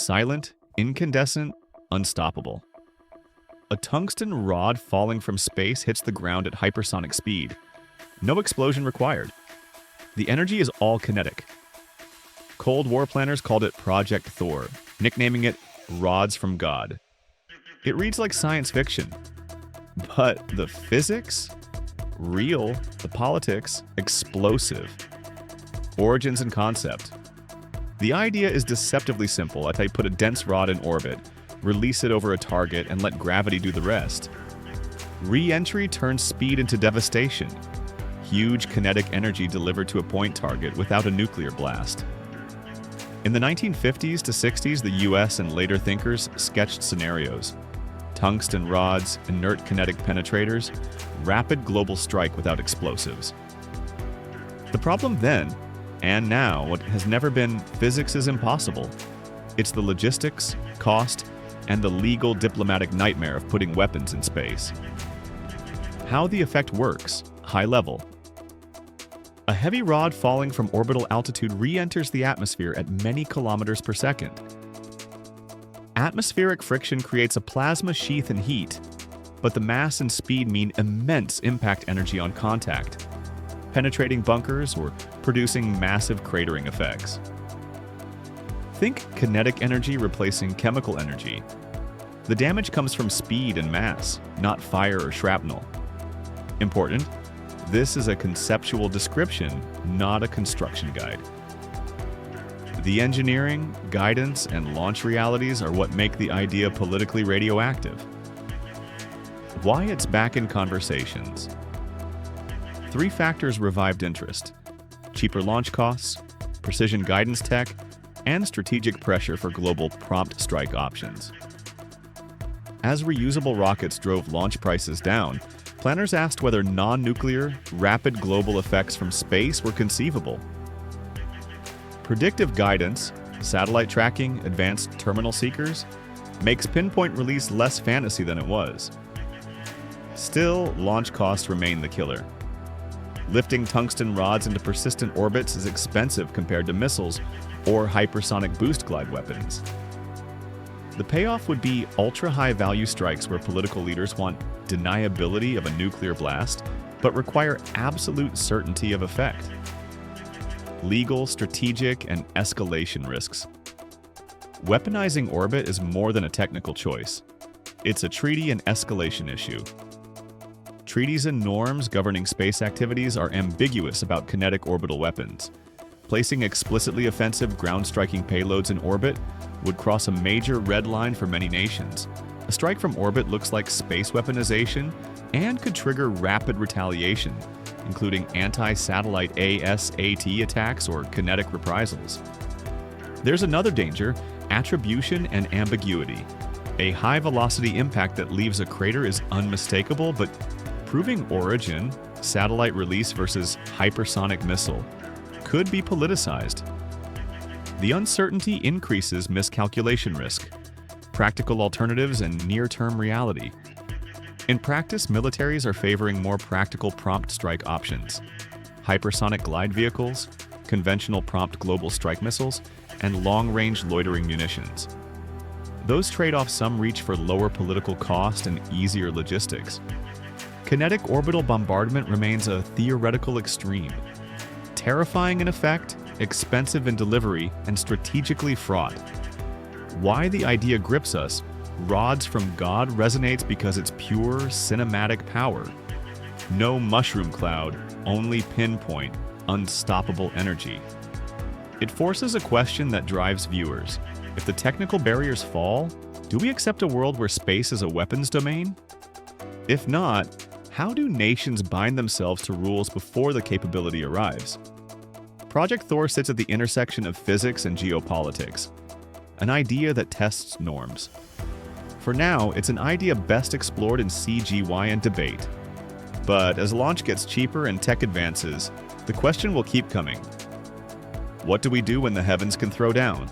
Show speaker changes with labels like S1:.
S1: Silent, incandescent, unstoppable. A tungsten rod falling from space hits the ground at hypersonic speed. No explosion required. The energy is all kinetic. Cold War planners called it Project Thor, nicknaming it Rods from God. It reads like science fiction. But the physics? Real. The politics? Explosive. Origins and concept. The idea is deceptively simple. I put a dense rod in orbit, release it over a target, and let gravity do the rest. Re-entry turns speed into devastation. Huge kinetic energy delivered to a point target without a nuclear blast. In the 1950s to 60s, the US and later thinkers sketched scenarios. Tungsten rods, inert kinetic penetrators, rapid global strike without explosives. The problem then, and now, what has never been physics is impossible. It's the logistics, cost, and the legal diplomatic nightmare of putting weapons in space. How the effect works, high level. A heavy rod falling from orbital altitude re-enters the atmosphere at many kilometers per second. Atmospheric friction creates a plasma sheath and heat, but the mass and speed mean immense impact energy on contact, penetrating bunkers or producing massive cratering effects. Think kinetic energy replacing chemical energy. The damage comes from speed and mass, not fire or shrapnel. Important, this is a conceptual description, not a construction guide. The engineering, guidance, and launch realities are what make the idea politically radioactive. Why it's back in conversations. 3 factors revived interest: cheaper launch costs, precision guidance tech, and strategic pressure for global prompt strike options. As reusable rockets drove launch prices down, planners asked whether non-nuclear, rapid global effects from space were conceivable. Predictive guidance, satellite tracking, advanced terminal seekers, makes pinpoint release less fantasy than it was. Still, launch costs remain the killer. Lifting tungsten rods into persistent orbits is expensive compared to missiles or hypersonic boost glide weapons. The payoff would be ultra-high value strikes where political leaders want deniability of a nuclear blast, but require absolute certainty of effect. Legal, strategic, and escalation risks. Weaponizing orbit is more than a technical choice. It's a treaty and escalation issue. Treaties and norms governing space activities are ambiguous about kinetic orbital weapons. Placing explicitly offensive ground-striking payloads in orbit would cross a major red line for many nations. A strike from orbit looks like space weaponization and could trigger rapid retaliation, including anti-satellite ASAT attacks or kinetic reprisals. There's another danger: attribution and ambiguity. A high-velocity impact that leaves a crater is unmistakable, but proving origin, satellite release versus hypersonic missile, could be politicized. The uncertainty increases miscalculation risk, practical alternatives, and near-term reality. In practice, militaries are favoring more practical prompt strike options: hypersonic glide vehicles, conventional prompt global strike missiles, and long-range loitering munitions. Those trade-offs some reach for lower political cost and easier logistics. Kinetic orbital bombardment remains a theoretical extreme. Terrifying in effect, expensive in delivery, and strategically fraught. Why the idea grips us: rods from God resonates because it's pure cinematic power. No mushroom cloud, only pinpoint, unstoppable energy. It forces a question that drives viewers. If the technical barriers fall, do we accept a world where space is a weapons domain? If not, how do nations bind themselves to rules before the capability arrives? Project Thor sits at the intersection of physics and geopolitics, an idea that tests norms. For now, it's an idea best explored in CGY and debate. But as launch gets cheaper and tech advances, the question will keep coming. What do we do when the heavens can throw down?